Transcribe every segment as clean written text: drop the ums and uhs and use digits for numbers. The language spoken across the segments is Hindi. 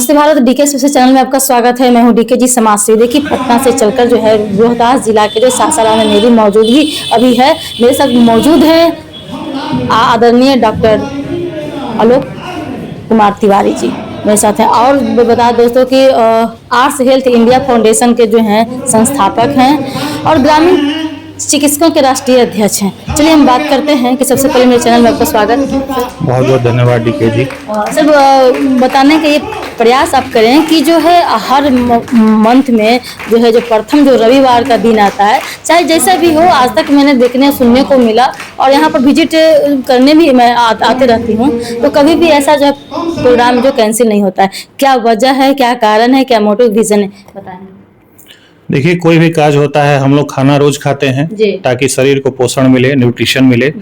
नमस्ते भारत, डीके स्पेशल चैनल में आपका स्वागत है। मैं हूं डीके जी समाज से। देखिए, पटना से चलकर जो है रोहतास जिला के जो सासाराम में मेरी मौजूदगी अभी है। मेरे साथ मौजूद है आदरणीय डॉक्टर आलोक कुमार तिवारी जी मेरे साथ हैं। और बता दोस्तों कि आर्ट्स हेल्थ इंडिया फाउंडेशन के जो हैं संस्थापक हैं और ग्रामीण चिकित्सकों के राष्ट्रीय अध्यक्ष हैं। चलिए हम बात करते हैं कि सबसे पहले मेरे चैनल में आपका स्वागत। बहुत बहुत धन्यवाद डीके जी। सर, बताने का ये प्रयास आप करें कि जो है हर मंथ में जो है जो प्रथम जो रविवार का दिन आता है, चाहे जैसा भी हो, आज तक मैंने देखने सुनने को मिला और यहाँ पर विजिट करने भी मैं आते रहती हूँ, तो कभी भी ऐसा जो प्रोग्राम जो कैंसिल नहीं होता है। क्या वजह है, क्या कारण है, क्या मोटिव विजन है, बताएं। देखिए, कोई भी काज होता है, हम लोग खाना रोज खाते हैं ताकि शरीर को पोषण मिले, न्यूट्रिशन मिले।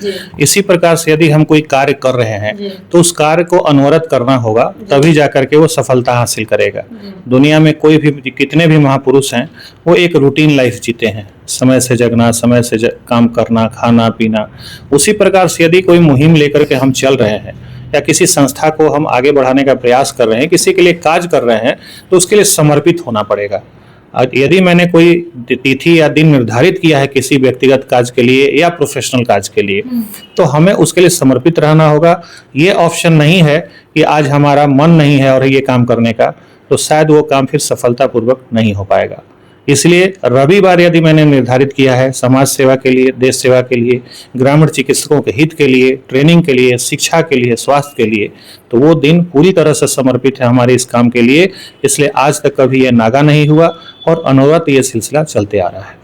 इसी प्रकार से यदि हम कोई कार्य कर रहे हैं तो उस कार्य को अनवरत करना होगा, तभी जाकर के वो सफलता हासिल करेगा। दुनिया में कोई भी कितने भी महापुरुष हैं, वो एक रूटीन लाइफ जीते हैं, समय से जगना, समय से काम करना, खाना पीना। उसी प्रकार से यदि कोई मुहिम लेकर के हम चल रहे हैं या किसी संस्था को हम आगे बढ़ाने का प्रयास कर रहे हैं, किसी के लिए काज कर रहे हैं, तो उसके लिए समर्पित होना पड़ेगा। यदि मैंने कोई तिथि या दिन निर्धारित किया है किसी व्यक्तिगत काज के लिए या प्रोफेशनल काज के लिए, तो हमें उसके लिए समर्पित रहना होगा। ये ऑप्शन नहीं है कि आज हमारा मन नहीं है और ये काम करने का, तो शायद वो काम फिर सफलतापूर्वक नहीं हो पाएगा। इसलिए रविवार यदि मैंने निर्धारित किया है समाज सेवा के लिए, देश सेवा के लिए, ग्रामीण चिकित्सकों के हित के लिए, ट्रेनिंग के लिए, शिक्षा के लिए, स्वास्थ्य के लिए, तो वो दिन पूरी तरह से समर्पित है हमारे इस काम के लिए। इसलिए आज तक कभी ये नागा नहीं हुआ और अनवरत ये सिलसिला चलते आ रहा है।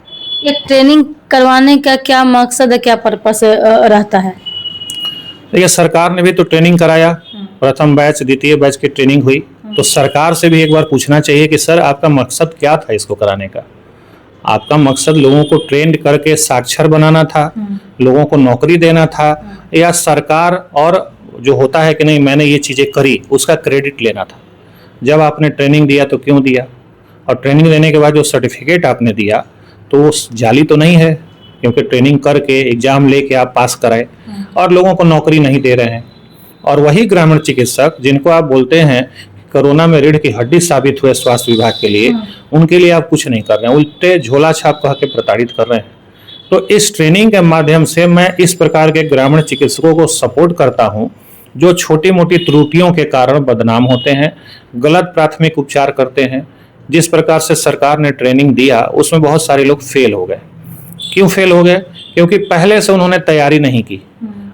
ये ट्रेनिंग करवाने का क्या मकसद है, क्या पर्पस रहता है? देखिए, सरकार ने भी तो ट्रेनिंग कराया, प्रथम बैच द्वितीय बैच की ट्रेनिंग हुई, तो सरकार से भी एक बार पूछना चाहिए कि सर आपका मकसद क्या था इसको कराने का। आपका मकसद लोगों को ट्रेंड करके साक्षर बनाना था, लोगों को नौकरी देना था, या सरकार और जो होता है कि नहीं मैंने ये चीज़ें करी उसका क्रेडिट लेना था। जब आपने ट्रेनिंग दिया तो क्यों दिया, और ट्रेनिंग देने के बाद जो सर्टिफिकेट आपने दिया तो वो जाली तो नहीं है, क्योंकि ट्रेनिंग करके एग्जाम लेके आप पास कराए और लोगों को नौकरी नहीं दे रहे हैं। और वही ग्रामीण चिकित्सक जिनको आप बोलते हैं कोरोना में रीढ़ की हड्डी साबित हुए स्वास्थ्य विभाग के लिए, उनके लिए आप कुछ नहीं कर रहे हैं, उल्टे झोला छाप कह के प्रताड़ित कर रहे हैं। तो इस ट्रेनिंग के माध्यम से मैं इस प्रकार के ग्रामीण चिकित्सकों को सपोर्ट करता हूं जो छोटी मोटी त्रुटियों के कारण बदनाम होते हैं, गलत प्राथमिक उपचार करते हैं। जिस प्रकार से सरकार ने ट्रेनिंग दिया उसमें बहुत सारे लोग फेल हो गए। क्यों फेल हो गए? क्योंकि पहले से उन्होंने तैयारी नहीं की।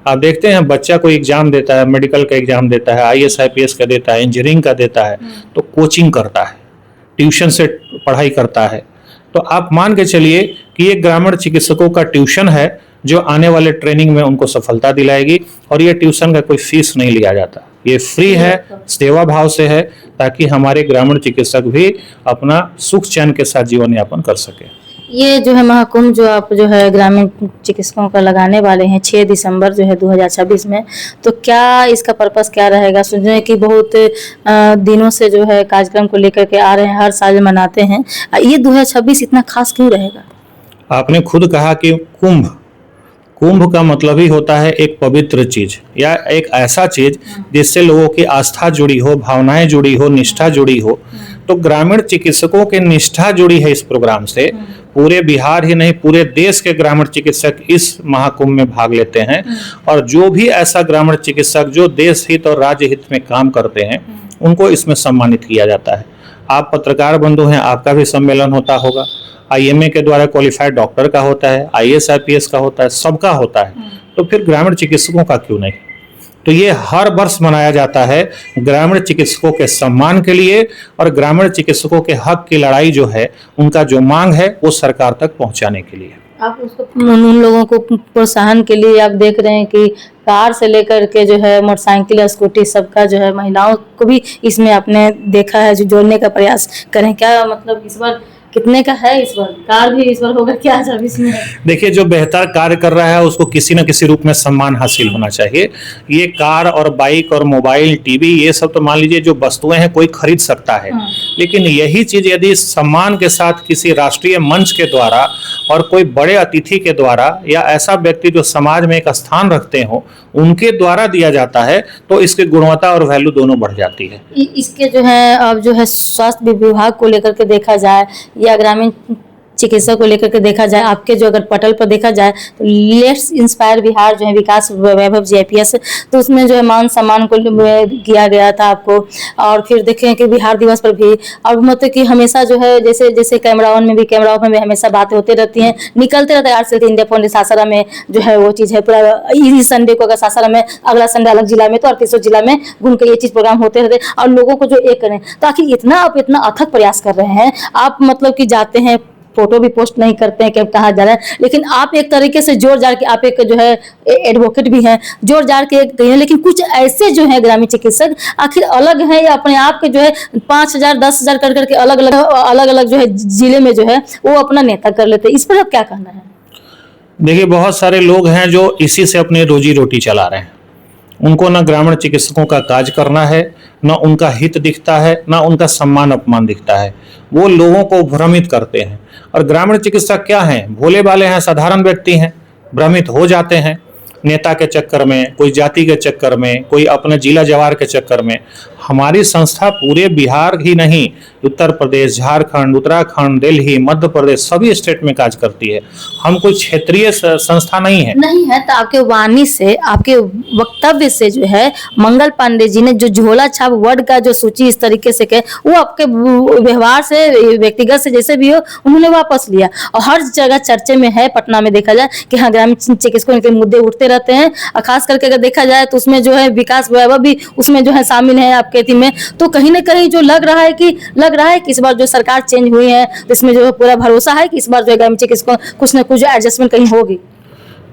आप देखते हैं बच्चा कोई एग्जाम देता है, मेडिकल का एग्जाम देता है, IAS IPS का देता है, इंजीनियरिंग का देता है, तो कोचिंग करता है, ट्यूशन से पढ़ाई करता है। तो आप मान के चलिए कि ये ग्रामीण चिकित्सकों का ट्यूशन है जो आने वाले ट्रेनिंग में उनको सफलता दिलाएगी। और ये ट्यूशन का कोई फीस नहीं लिया जाता, ये फ्री है, सेवा भाव से है, ताकि हमारे ग्रामीण चिकित्सक भी अपना सुख चैन के साथ जीवन यापन कर सके। ये जो है महाकुंभ जो आप जो है ग्रामीण चिकित्सकों का लगाने वाले हैं 6 दिसंबर जो है 2026 में, तो क्या इसका पर्पस क्या रहेगा? सुने कि बहुत दिनों से जो है कार्यक्रम को लेकर के आ रहे हैं, हर साल मनाते हैं। ये 2026 इतना खास क्यों रहेगा? आपने खुद कहा कि कुंभ का मतलब ही होता है एक पवित्र चीज या एक ऐसा चीज जिससे लोगों की आस्था जुड़ी हो, भावनाएं जुड़ी हो, निष्ठा जुड़ी हो। तो ग्रामीण चिकित्सकों की निष्ठा जुड़ी है इस प्रोग्राम से। पूरे बिहार ही नहीं, पूरे देश के ग्रामीण चिकित्सक इस महाकुंभ में भाग लेते हैं। और जो भी ऐसा ग्रामीण चिकित्सक जो देश हित और राज्य हित में काम करते हैं, उनको इसमें सम्मानित किया जाता है। आप पत्रकार बंधु हैं, आपका भी सम्मेलन होता होगा, IMA के द्वारा क्वालिफाइड डॉक्टर का होता है, IAS IPS का होता है, सबका होता है। तो फिर ग्रामीण चिकित्सकों का क्यों नहीं? तो ये हर वर्ष मनाया जाता है ग्रामीण चिकित्सकों के सम्मान के लिए और ग्रामीण चिकित्सकों के हक की लड़ाई जो है, उनका जो मांग है वो सरकार तक पहुंचाने के लिए। आप उसको उन लोगों को प्रोत्साहन के लिए आप देख रहे हैं कि कार से लेकर के जो है मोटरसाइकिल या स्कूटी सबका जो है महिलाओं को भी इसमें आपने देखा है जो जोड़ने का प्रयास करें। क्या मतलब इस बार कितने का है इस बार? कार भी इस बार होगा क्या जब इसमें? देखिए, जो बेहतर कार्य कर रहा है उसको किसी न किसी रूप में सम्मान हासिल होना चाहिए। ये कार और बाइक और मोबाइल, टीवी, ये सब तो मान लीजिए जो वस्तुएं हैं कोई खरीद सकता है, लेकिन यही चीज यदि सम्मान के साथ किसी राष्ट्रीय मंच के द्वारा और कोई बड़े अतिथि के द्वारा या ऐसा व्यक्ति जो समाज में एक स्थान रखते हो उनके द्वारा दिया जाता है तो इसकी गुणवत्ता और वैल्यू दोनों बढ़ जाती है। इसके जो है अब जो है स्वास्थ्य विभाग को लेकर के देखा जाए या ग्रामीण चिकित्सा को लेकर के देखा जाए, आपके जो अगर पटल पर देखा जाए तो लेट्स इंस्पायर बिहार जो है विकास वैभव JPS, तो उसमें जो है मान सम्मान को किया गया था आपको। और फिर देखें कि बिहार दिवस पर भी, और मतलब कि हमेशा जो है जैसे जैसे कैमरा में भी हमेशा बातें होती रहती हैं, निकलते रहते हैं। आज से इंडिया फोन सासाराम में जो है वो चीज़ है पूरा, इस संडे को अगर सासाराम में, अगला संडे अलग जिला में, तो 38 जिला में घूम के ये चीज़ प्रोग्राम होते रहते और लोगों को जो एक करें। तो आखिर इतना आप इतना अथक प्रयास कर रहे हैं, आप मतलब कि जाते हैं, फोटो भी पोस्ट नहीं करते हैं कि कहाँ जा रहे हैं, लेकिन आप एक तरीके से जोर जार के, आप एक जो है एडवोकेट भी हैं, जोर जार के कहीं, लेकिन कुछ ऐसे जो है ग्रामीण चिकित्सक आखिर अलग हैं या अपने आप के जो है 5,000 10,000 कर करके अलग अलग जो है जिले में जो है वो अपना नेता कर लेते हैं। इस पर आप क्या कहना है? देखिए, बहुत सारे लोग हैं जो इसी से अपनी रोजी रोटी चला रहे हैं। उनको ना ग्रामीण चिकित्सकों का काज करना है, ना उनका हित दिखता है, ना उनका सम्मान अपमान दिखता है। वो लोगों को भ्रमित करते हैं। और ग्रामीण चिकित्सक क्या हैं? भोले भाले हैं, साधारण व्यक्ति हैं, भ्रमित हो जाते हैं नेता के चक्कर में, कोई जाति के चक्कर में, कोई अपने जिला जवार के चक्कर में। हमारी संस्था पूरे बिहार ही नहीं, उत्तर प्रदेश, झारखंड, उत्तराखंड, दिल्ली, मध्य प्रदेश, सभी स्टेट में काज करती है। हम कोई क्षेत्रीय संस्था नहीं है। तो आपके वाणी से, आपके वक्तव्य से जो है मंगल पांडे जी ने जो झोला छाप वर्ड का जो सूची इस तरीके से कहे, वो आपके व्यवहार से, व्यक्तिगत से जैसे भी हो, उन्होंने वापस लिया। और हर जगह चर्चे में है, पटना में देखा जाए कि हाँ ग्रामीण चिकित्सकों के मुद्दे उठते रहते हैं। और खास करके अगर देखा जाए तो उसमें जो है विकास वैभव भी उसमें जो है शामिल है आपके टीम में। तो कहीं ना कहीं जो लग रहा है कि इस बार जो सरकार चेंज हुई है, इसमें जो है पूरा भरोसा है कि इस बार जो है ग्रामीण चिकित्सकों कुछ न कुछ एडजस्टमेंट कहीं होगी।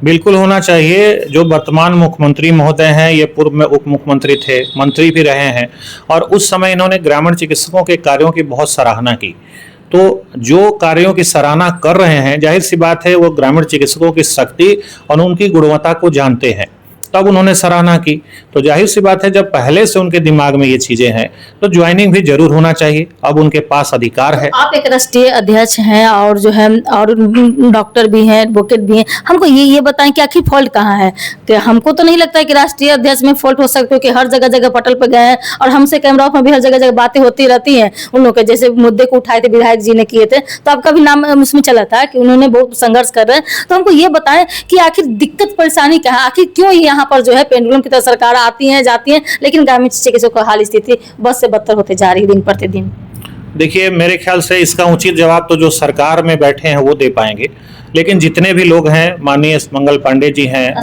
बिल्कुल होना चाहिए। जो वर्तमान मुख्यमंत्री महोदय हैं, ये पूर्व में उप मुख्यमंत्री थे, मंत्री भी रहे हैं, और उस समय इन्होंने ग्रामीण चिकित्सकों के कार्यों की बहुत सराहना की। तो जो कार्यों की सराहना कर रहे हैं, जाहिर सी बात है वो ग्रामीण चिकित्सकों की शक्ति और उनकी गुणवत्ता को जानते हैं, तब उन्होंने सराहना की। तो जाहिर सी बात है जब पहले से उनके दिमाग में ये चीजें हैं तो ज्वाइनिंग भी जरूर होना चाहिए। अब उनके पास अधिकार है। आप एक राष्ट्रीय अध्यक्ष हैं और जो है और डॉक्टर भी हैं, एडवोकेट भी हैं, हमको ये बताएं कि आखिर फॉल्ट कहाँ है? कि हमको तो नहीं लगता है कि राष्ट्रीय अध्यक्ष में फॉल्ट हो सकता है, क्योंकि हर जगह जगह पटल पर गए हैं और हमसे कैमरा में भी हर जगह जगह बातें होती रहती हैं। उन लोग के जैसे मुद्दे को उठाए थे, विधायक जी ने किए थे, तो आपका भी नाम उसमें चला था कि उन्होंने बहुत संघर्ष कर रहे हैं। तो हमको ये बताएं कि आखिर दिक्कत परेशानी क्या है, आखिर क्यों यहाँ पर जो है पेंडुलम की तरह सरकार आती है जाती है, लेकिन ग्रामीण चिकित्सकों का हाल स्थिति बस से बदतर होते जा रही है दिन प्रतिदिन। देखिए, मेरे ख्याल से इसका उचित जवाब तो जो सरकार में बैठे हैं वो दे पाएंगे, लेकिन जितने भी लोग हैं, माननीय मंगल पांडे जी हैं,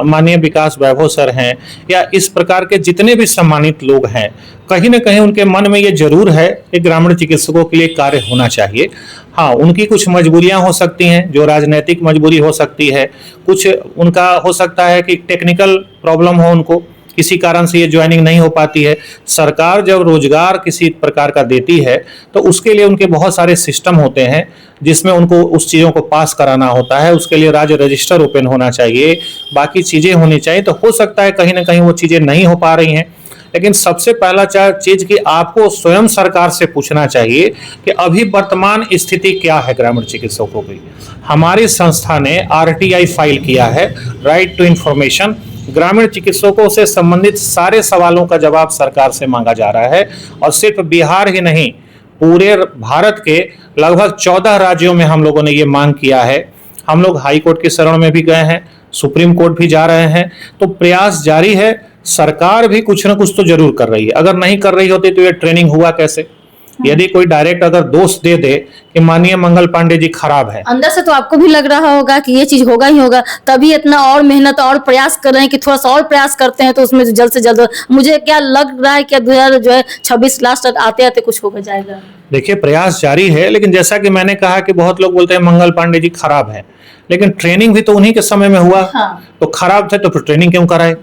माननीय विकास वैभव सर हैं, या इस प्रकार के जितने भी सम्मानित लोग हैं, कहीं ना कहीं उनके मन में ये जरूर है कि ग्रामीण चिकित्सकों के लिए कार्य होना चाहिए। हाँ, उनकी कुछ मजबूरियां हो सकती हैं, जो राजनीतिक मजबूरी हो सकती है, कुछ उनका हो सकता है कि टेक्निकल प्रॉब्लम हो, उनको किसी कारण से ये ज्वाइनिंग नहीं हो पाती है। सरकार जब रोजगार किसी प्रकार का देती है तो उसके लिए उनके बहुत सारे सिस्टम होते हैं जिसमें उनको उस चीज़ों को पास कराना होता है। उसके लिए राज्य रजिस्टर ओपन होना चाहिए, बाकी चीज़ें होनी चाहिए। तो हो सकता है कहीं ना कहीं वो चीज़ें नहीं हो पा रही हैं, लेकिन सबसे पहला चीज कि आपको स्वयं सरकार से पूछना चाहिए कि अभी वर्तमान स्थिति क्या है ग्रामीण चिकित्सकों की। हमारी संस्था ने RTI फाइल किया है, राइट टू इंफॉर्मेशन। ग्रामीण चिकित्सकों से संबंधित सारे सवालों का जवाब सरकार से मांगा जा रहा है, और सिर्फ बिहार ही नहीं, पूरे भारत के लगभग 14 राज्यों में हम लोगों ने ये मांग किया है। हम लोग हाई कोर्ट की शरण में भी गए हैं, सुप्रीम कोर्ट भी जा रहे हैं, तो प्रयास जारी है। सरकार भी कुछ ना कुछ तो जरूर कर रही है। अगर नहीं कर रही होती तो ये ट्रेनिंग हुआ कैसे? यदि कोई डायरेक्ट अगर दोष दे दे कि माननीय मंगल पांडे जी खराब है, अंदर से तो आपको भी लग रहा होगा कि ये चीज होगा ही होगा, तभी इतना और मेहनत और प्रयास कर रहे हैं कि थोड़ा सा और प्रयास करते हैं तो उसमें जल्द से जल्द। मुझे क्या लग रहा है कि 2026 लास्ट तक आते आते कुछ होगा जाएगा। देखिए, प्रयास जारी है, लेकिन जैसा कि मैंने कहा कि बहुत लोग बोलते हैं मंगल पांडे जी खराब है, लेकिन ट्रेनिंग भी तो उन्हीं के समय में हुआ। हाँ। तो खराब थे तो फिर ट्रेनिंग क्यों कराए?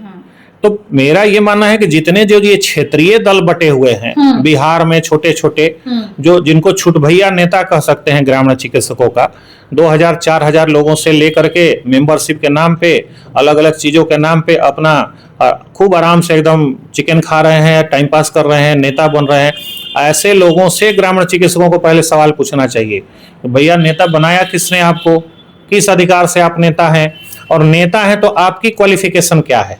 तो मेरा ये मानना है कि जितने जो ये क्षेत्रीय दल बटे हुए हैं बिहार में, छोटे छोटे जो जिनको छुट भैया नेता कह सकते हैं ग्रामीण चिकित्सकों का, 2000-4000 लोगों से लेकर के मेंबरशिप के नाम पे, अलग अलग चीजों के नाम पे अपना खूब आराम से एकदम चिकन खा रहे हैं, टाइम पास कर रहे हैं, नेता बन रहे हैं। ऐसे लोगों से ग्रामीण चिकित्सकों को पहले सवाल पूछना चाहिए कि भैया नेता बनाया किसने आपको, किस अधिकार से आप नेता हैं, और नेता है तो आपकी क्वालिफिकेशन क्या है,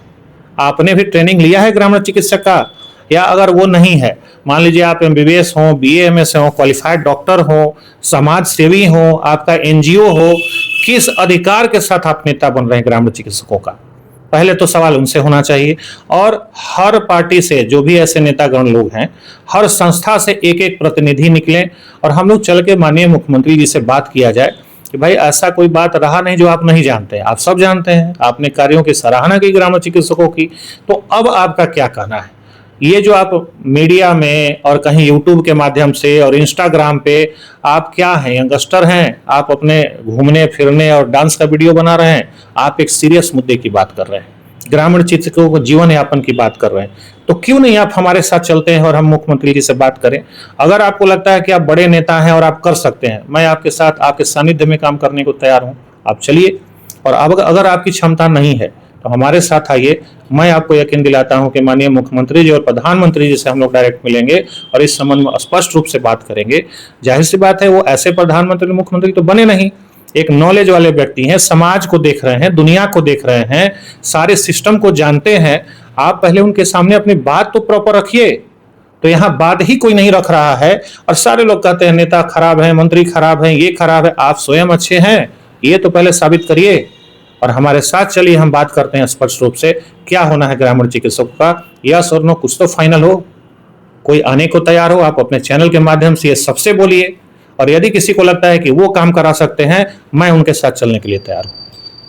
आपने भी ट्रेनिंग लिया है ग्रामीण चिकित्सक का, या अगर वो नहीं है, मान लीजिए आप MBBS हो, BA MS हो, क्वालिफाइड डॉक्टर हो, समाज सेवी हो, आपका NGO हो, किस अधिकार के साथ आप नेता बन रहे हैं ग्रामीण चिकित्सकों का, पहले तो सवाल उनसे होना चाहिए। और हर पार्टी से जो भी ऐसे नेतागण लोग हैं, हर संस्था से एक एक प्रतिनिधि निकले और हम लोग चल के माननीय मुख्यमंत्री जी से बात किया जाए कि भाई ऐसा कोई बात रहा नहीं जो आप नहीं जानते हैं, आप सब जानते हैं, आपने कार्यों की सराहना की ग्रामीण चिकित्सकों की, तो अब आपका क्या कहना है। ये जो आप मीडिया में और कहीं यूट्यूब के माध्यम से और इंस्टाग्राम पे आप क्या हैं, यंगस्टर हैं, आप अपने घूमने फिरने और डांस का वीडियो बना रहे हैं, आप एक सीरियस मुद्दे की बात कर रहे हैं, ग्रामीण चिकित्सकों को जीवन यापन की बात कर रहे हैं, तो क्यों नहीं आप हमारे साथ चलते हैं और हम मुख्यमंत्री जी से बात करें। अगर आपको लगता है कि आप बड़े नेता हैं और आप कर सकते हैं, मैं आपके साथ आपके सानिध्य में काम करने को तैयार हूं, आप चलिए। और अब अगर आपकी क्षमता नहीं है तो हमारे साथ आइए, मैं आपको यकीन दिलाता हूं कि माननीय मुख्यमंत्री जी और प्रधानमंत्री जी से हम लोग डायरेक्ट मिलेंगे और इस संबंध में स्पष्ट रूप से बात करेंगे। जाहिर सी बात है वो ऐसे प्रधानमंत्री मुख्यमंत्री तो बने नहीं, एक नॉलेज वाले व्यक्ति हैं, समाज को देख रहे हैं, दुनिया को देख रहे हैं, सारे सिस्टम को जानते हैं। आप पहले उनके सामने अपनी बात तो प्रॉपर रखिए। तो यहाँ बात ही कोई नहीं रख रहा है और सारे लोग कहते हैं नेता खराब है, मंत्री खराब है, ये खराब है। आप स्वयं अच्छे हैं, ये तो पहले साबित करिए और हमारे साथ चलिए, हम बात करते हैं स्पष्ट रूप से क्या होना है ग्रामीण चिकित्सकों का। यस और नो कुछ तो फाइनल हो, कोई आने को तैयार हो, आप अपने चैनल के माध्यम से ये सबसे बोलिए। और यदि किसी को लगता है कि वो काम करा सकते हैं, मैं उनके साथ चलने के लिए तैयार हूँ।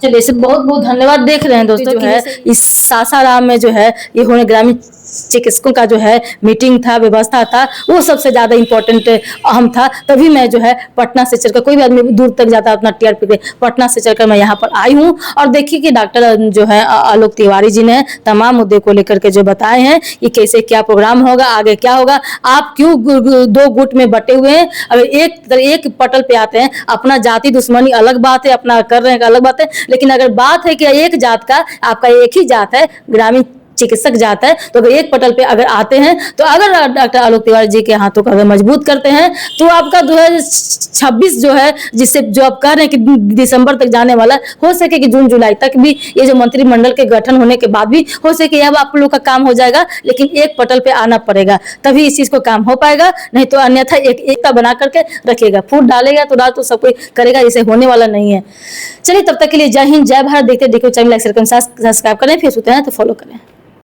चलिए, इसे बहुत बहुत धन्यवाद। देख रहे हैं दोस्तों जो है इस सासाराम में जो है ये होने ग्रामीण चिकित्सकों का जो है मीटिंग था, व्यवस्था था, वो सबसे ज्यादा इम्पोर्टेंट अहम था। तभी मैं जो है पटना से चलकर, कोई भी आदमी दूर तक जाता है अपना TRP पे, पटना से चलकर मैं यहाँ पर आई हूँ। और देखिए कि डॉक्टर जो है आलोक तिवारी जी ने तमाम मुद्दे को लेकर के जो बताए हैं कि कैसे क्या प्रोग्राम होगा, आगे क्या होगा, आप क्यों दो गुट में बटे हुए हैं। अगर एक पटल पे आते हैं, अपना जाति दुश्मनी अलग बात है, अपना कर रहे हैं अलग बात है, लेकिन अगर बात है कि एक जात का, आपका एक ही जात है, ग्रामीण चिकित्सक जाता है, तो अगर एक पटल पे अगर आते हैं, तो अगर डॉक्टर आलोक तिवारी जी के हाथों को अगर मजबूत करते हैं, तो आपका 2026 जो है, जिससे जो आप कह रहे हैं कि दिसंबर तक जाने वाला, हो सके कि जून जुलाई तक भी ये जो मंत्रिमंडल के गठन होने के बाद भी हो सके अब आप लोग का काम हो जाएगा। लेकिन एक पटल पे आना पड़ेगा, तभी इस चीज को काम हो पाएगा, नहीं तो अन्यथा एकता बना करके रखिएगा। फूट डालेगा तो सब कोई करेगा, इसे होने वाला नहीं है। चलिए, तब तक के लिए जय हिंद, जय भारत। देखते देखो चैनल लाइक सब्सक्राइब करें, फेसबुक है तो फॉलो करें।